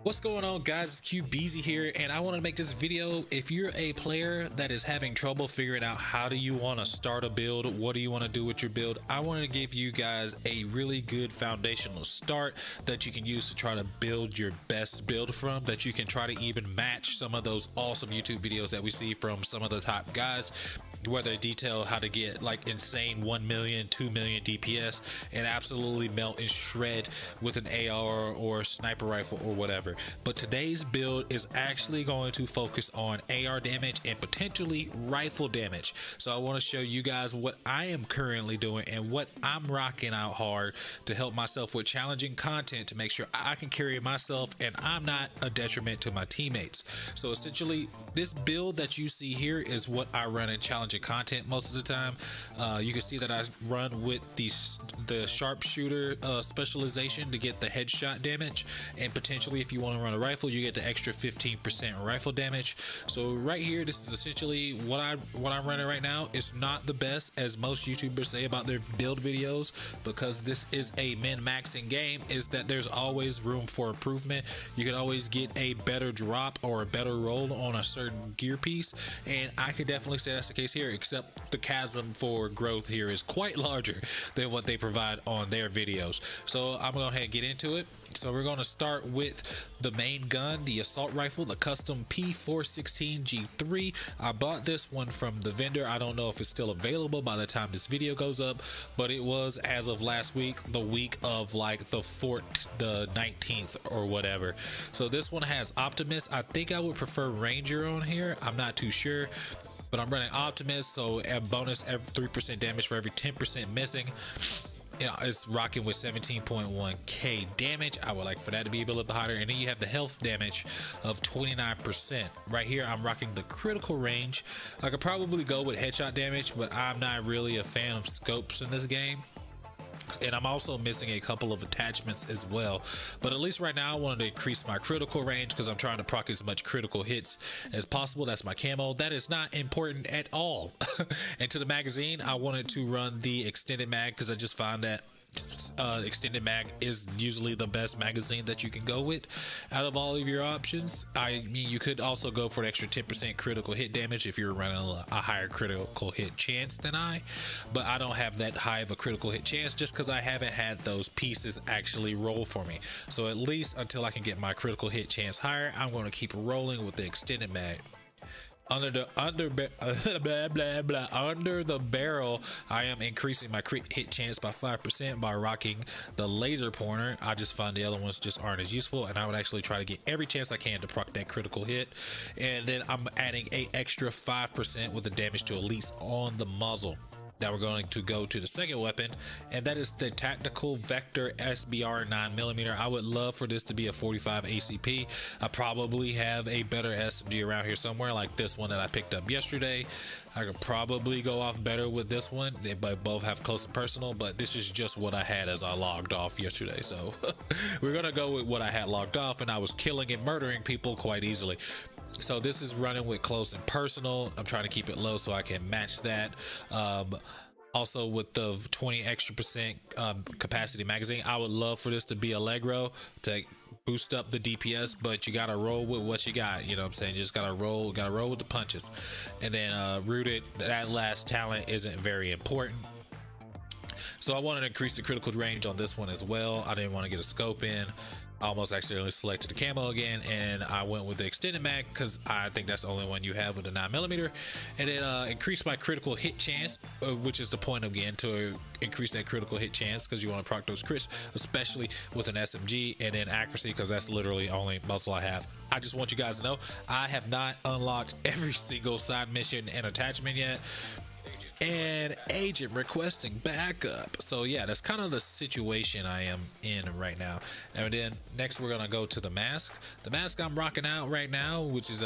What's going on, guys? It's QBeezy here, and I want to make this video. If you're a player that is having trouble figuring out how do you want to start a build, what do you want to do with your build, I want to give you guys a really good foundational start that you can use to try to build your best build from, that you can try to even match some of those awesome YouTube videos that we see from some of the top guys, where they detail how to get like insane 1 million, 2 million DPS and absolutely melt and shred with an AR or sniper rifle or whatever. But today's build is actually going to focus on AR damage and potentially rifle damage. So I want to show you guys what I am currently doing and what I'm rocking out hard to help myself with challenging content to make sure I can carry myself and I'm not a detriment to my teammates. So essentially, this build that you see here is what I run in challenging content most of the time. You can see that I run with the sharpshooter specialization to get the headshot damage, and potentially if you want to run a rifle, you get the extra 15% rifle damage. So right here, this is essentially what I'm running right now. It's not the best, as most YouTubers say about their build videos, because this is a min-maxing game, is that there's always room for improvement. You can always get a better drop or a better roll on a certain gear piece, and I could definitely say that's the case here, except the chasm for growth here is quite larger than what they provide on their videos. So I'm going to go ahead and get into it. So we're going to start with the main gun, the assault rifle, the custom P416 G3. I bought this one from the vendor. I don't know if it's still available by the time this video goes up, but it was, as of last week, the week of like the 19th or whatever. So this one has Optimus. I think I would prefer Ranger on here. I'm not too sure, but I'm running Optimus, so a bonus every 3% damage for every 10% missing. You know, it's rocking with 17.1k damage. I would like for that to be a little bit higher. And then you have the health damage of 29%. Right here, I'm rocking the critical range. I could probably go with headshot damage, but I'm not really a fan of scopes in this game. And I'm also missing a couple of attachments as well, but at least right now I wanted to increase my critical range because I'm trying to proc as much critical hits as possible. That's my camo. That is not important at all. And to the magazine, I wanted to run the extended mag because I just found that extended mag is usually the best magazine that you can go with out of all of your options. I mean, you could also go for an extra 10% critical hit damage if you're running a higher critical hit chance than I, but I don't have that high of a critical hit chance just because I haven't had those pieces actually roll for me. So at least until I can get my critical hit chance higher, I'm going to keep rolling with the extended mag. Under the barrel, I am increasing my crit hit chance by 5% by rocking the laser pointer. I just find the other ones just aren't as useful, and I would actually try to get every chance I can to proc that critical hit. And then I'm adding a extra 5% with the damage to elites on the muzzle. Now we're going to go to the second weapon, and that is the Tactical Vector SBR 9mm. I would love for this to be a 45 ACP. I probably have a better SMG around here somewhere, like this one that I picked up yesterday. I could probably go off better with this one. They both have close and personal, but this is just what I had as I logged off yesterday. So we're gonna go with what I had logged off, and I was killing and murdering people quite easily. So this is running with close and personal. I'm trying to keep it low so I can match that. Also with the 20 extra percent capacity magazine, I would love for this to be Allegro to boost up the DPS, but you gotta roll with what you got. You know what I'm saying? You just gotta roll with the punches. And then rooted, that last talent isn't very important. So I wanted to increase the critical range on this one as well. I didn't want to get a scope in. I almost accidentally selected the camo again, and I went with the extended mag because I think that's the only one you have with the 9mm. And then increase my critical hit chance, which is the point again, to increase that critical hit chance because you want to proc those crits, especially with an SMG. And then accuracy, because that's literally only muscle I have. I just want you guys to know I have not unlocked every single side mission and attachment yet. And agent requesting backup. So yeah, that's kind of the situation I am in right now. And then next we're gonna go to the mask. The mask I'm rocking out right now, which is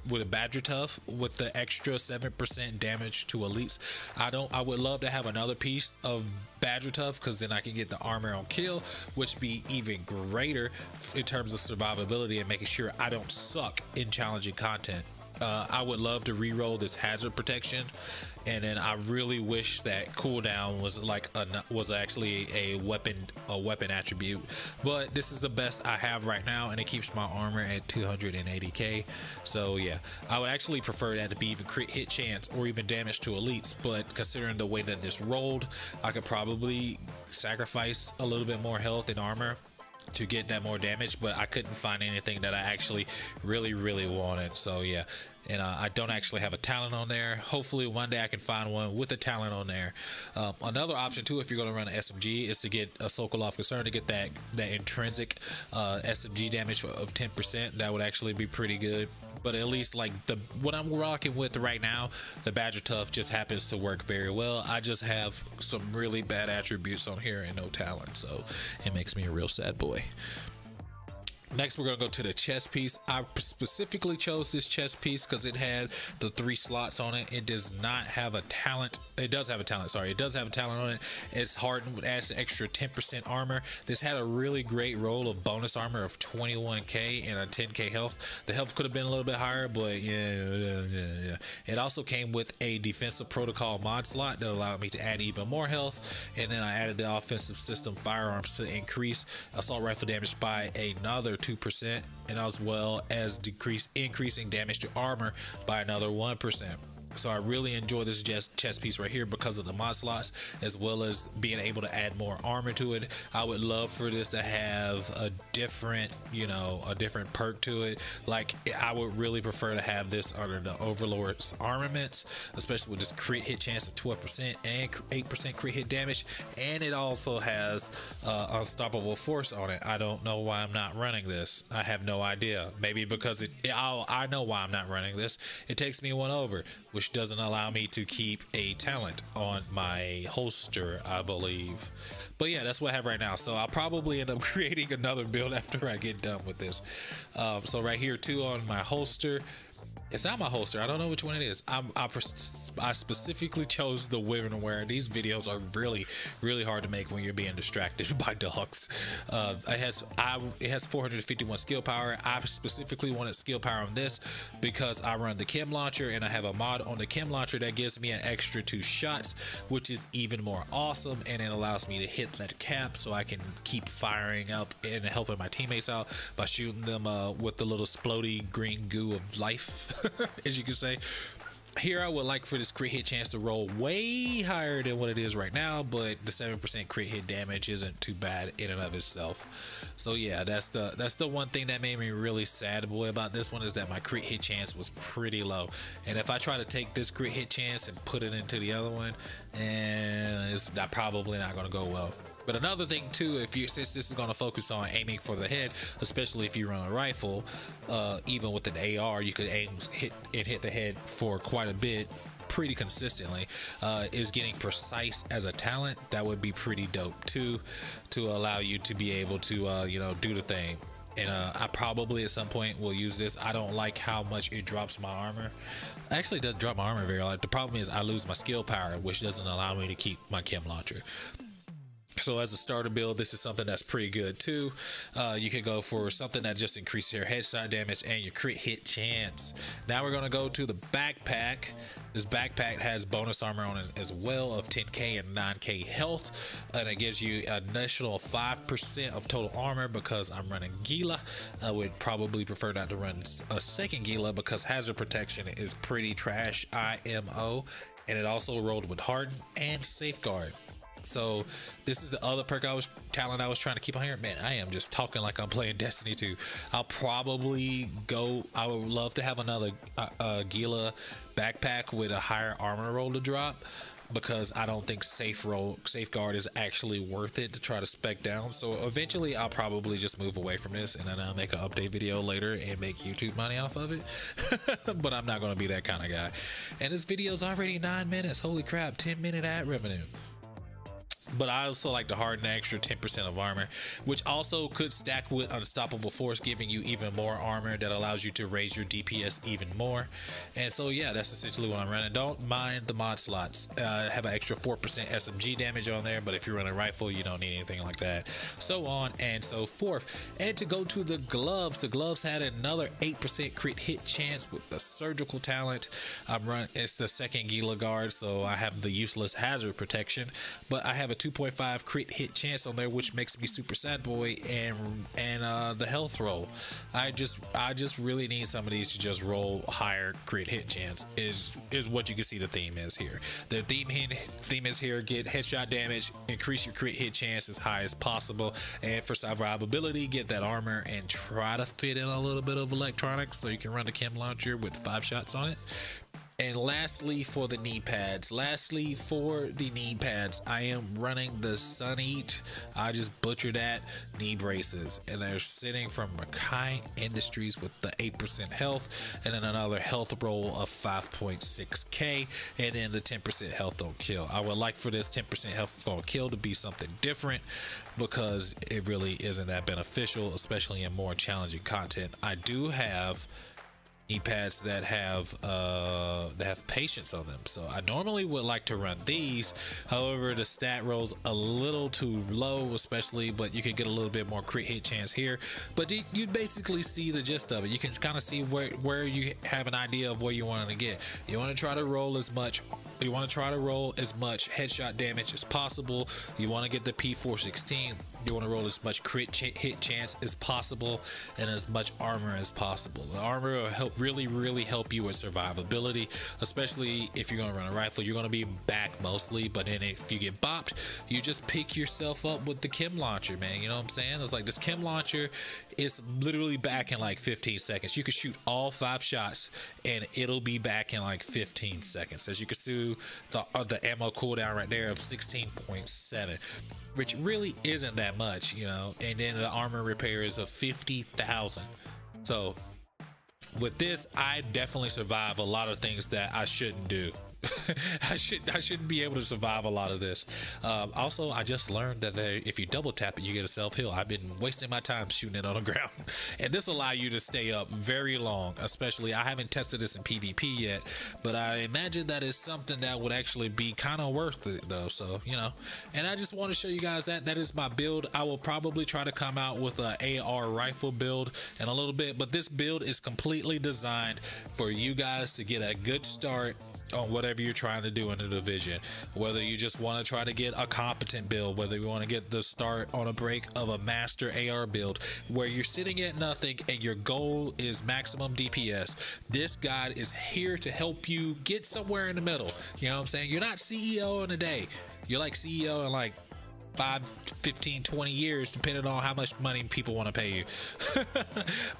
with a Badger Tough with the extra 7% damage to elites. I would love to have another piece of Badger Tough because then I can get the armor on kill, which be even greater in terms of survivability and making sure I don't suck in challenging content. I would love to re-roll this hazard protection, and then I really wish that cooldown was like was actually a weapon attribute. But this is the best I have right now, and it keeps my armor at 280k. So yeah, I would actually prefer that to be even crit hit chance or even damage to elites. But considering the way that this rolled, I could probably sacrifice a little bit more health and armor to get that more damage, but I couldn't find anything that I actually really wanted. So yeah, and I don't actually have a talent on there. Hopefully one day I can find one with a talent on there. Another option too, if you're going to run an SMG, is to get a Sokolov Concern to get that intrinsic SMG damage of 10%. That would actually be pretty good. But at least like what I'm rocking with right now, the Badger Tough just happens to work very well. I just have some really bad attributes on here and no talent, so it makes me a real sad boy. Next, we're gonna go to the chest piece. I specifically chose this chest piece because it had the 3 slots on it. It does not have a talent. It does have a talent, sorry. It does have a talent on it. It's hardened, adds an extra 10% armor. This had a really great roll of bonus armor of 21k and a 10k health. The health could have been a little bit higher, but yeah. It also came with a defensive protocol mod slot that allowed me to add even more health. And then I added the offensive system firearms to increase assault rifle damage by another 2%, and as well as increasing damage to armor by another 1%. So I really enjoy this chest piece right here because of the mod slots, as well as being able to add more armor to it. I would love for this to have a different, a different perk to it. Like, I would really prefer to have this under the Overlord's armaments, especially with this crit hit chance of 12% and 8% crit hit damage. And it also has unstoppable force on it. I don't know why I'm not running this. I have no idea. Maybe because I know why I'm not running this. It takes me 1 over, which doesn't allow me to keep a talent on my holster, I believe. But yeah, that's what I have right now. So I'll probably end up creating another build after I get done with this. So right here too on my holster, it's not my holster. I don't know which one it is. I specifically chose the Wyvern wear. These videos are really hard to make when you're being distracted by dogs. It has 451 skill power. I specifically wanted skill power on this because I run the chem launcher, and I have a mod on the chem launcher that gives me an extra 2 shots, which is even more awesome, and it allows me to hit that cap so I can keep firing up and helping my teammates out by shooting them with the little splody green goo of life. As you can say. Here I would like for this crit hit chance to roll way higher than what it is right now, but the 7% crit hit damage isn't too bad in and of itself. So yeah, that's the one thing that made me really sad boy about this one, is that my crit hit chance was pretty low. And if I try to take this crit hit chance and put it into the other one, it's probably not going to go well. But another thing too, since this is going to focus on aiming for the head, especially if you run a rifle, even with an AR, you could hit the head for quite a bit, pretty consistently. Is getting precise as a talent. That would be pretty dope too, to allow you to be able to do the thing. And I probably at some point will use this. I don't like how much it drops my armor. Actually, it doesn't drop my armor very much. The problem is I lose my skill power, which doesn't allow me to keep my chem launcher. So as a starter build, this is something that's pretty good too. You can go for something that just increases your headshot damage and your crit hit chance. Now we're gonna go to the backpack. This backpack has bonus armor on it as well of 10k and 9k health, and it gives you an additional 5% of total armor because I'm running Gila. I would probably prefer not to run a second Gila because hazard protection is pretty trash IMO, and it also rolled with harden and safeguard. So this is the other talent I was trying to keep on here. Man, I am just talking like I'm playing Destiny 2. I would love to have another Gila backpack with a higher armor roll to drop, because I don't think safeguard is actually worth it to try to spec down. So eventually I'll probably just move away from this, and then I'll make an update video later and make YouTube money off of it. But I'm not going to be that kind of guy. And this video is already 9 minutes. Holy crap, 10-minute ad revenue. but I also like to harden the extra 10% of armor, which also could stack with Unstoppable Force, giving you even more armor that allows you to raise your DPS even more. And so yeah, that's essentially what I'm running. Don't mind the mod slots. Have an extra 4% SMG damage on there, but if you're running rifle, you don't need anything like that. So on and so forth. And to go to the gloves had another 8% crit hit chance with the surgical talent. It's the second Gila Guard, so I have the useless hazard protection, but I have a 2.5 crit hit chance on there, which makes me super sad boy. And the health roll, I just really need some of these to just roll higher crit hit chance is what you can see the theme is here. The theme is here: get headshot damage, increase your crit hit chance as high as possible, and for survivability, get that armor and try to fit in a little bit of electronics so you can run the chem launcher with 5 shots on it. And lastly, for the knee pads, I am running the Sun Eat. I just butchered that knee braces, and they're sitting from Makai Industries with the 8% health, and then another health roll of 5.6k, and then the 10% health on kill. I would like for this 10% health on kill to be something different, because it really isn't that beneficial, especially in more challenging content. I do have knee pads that have patience on them, so I normally would like to run these. However, the stat rolls a little too low, especially, but you can get a little bit more crit hit chance here. But you basically see the gist of it. You can kind of see where you have an idea of where you want to get. You want to try to roll as much headshot damage as possible. You want to get the P416. You want to roll as much crit hit chance as possible, and as much armor as possible. The armor will really help you with survivability, especially if you're going to run a rifle. You're going to be back mostly, but then if you get bopped, you just pick yourself up with the chem launcher, man. You know what I'm saying? It's like this chem launcher is literally back in like 15 seconds. You can shoot all 5 shots and it'll be back in like 15 seconds. As you can see, the ammo cooldown right there of 16.7, which really isn't that much, you know. And then the armor repair is of 50,000. So with this, I definitely survive a lot of things that I shouldn't do. I shouldn't be able to survive a lot of this. Also, I just learned that if you double tap it, you get a self heal. I've been wasting my time shooting it on the ground, and this allow you to stay up very long. Especially, I haven't tested this in PvP yet, but I imagine that is something that would actually be kind of worth it, though. So you know, and I just want to show you guys that is my build. I will probably try to come out with an AR rifle build in a little bit, but this build is completely designed for you guys to get a good start on whatever you're trying to do in the division. Whether you just want to try to get a competent build, whether you want to get the start on a break of a master AR build where you're sitting at nothing and your goal is maximum DPS, this guide is here to help you get somewhere in the middle. You know what I'm saying? You're not CEO in a day. You're like CEO in like 5, 15, 20 years, depending on how much money people want to pay you.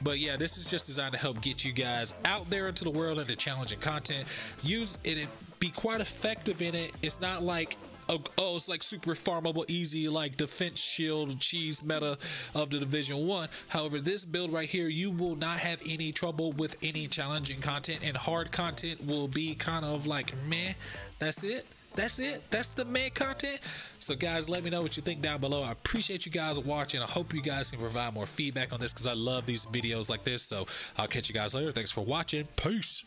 But yeah, this is just designed to help get you guys out there into the world into challenging content. Use it and be quite effective in it. It's not like, oh, it's like super farmable, easy, like defense shield cheese meta of the Division 1. However, this build right here, you will not have any trouble with any challenging content, and hard content will be kind of like, meh, that's it. That's the main content. So guys, let me know what you think down below. I appreciate you guys watching. I hope you guys can provide more feedback on this, because I love these videos like this. So I'll catch you guys later. Thanks for watching. Peace.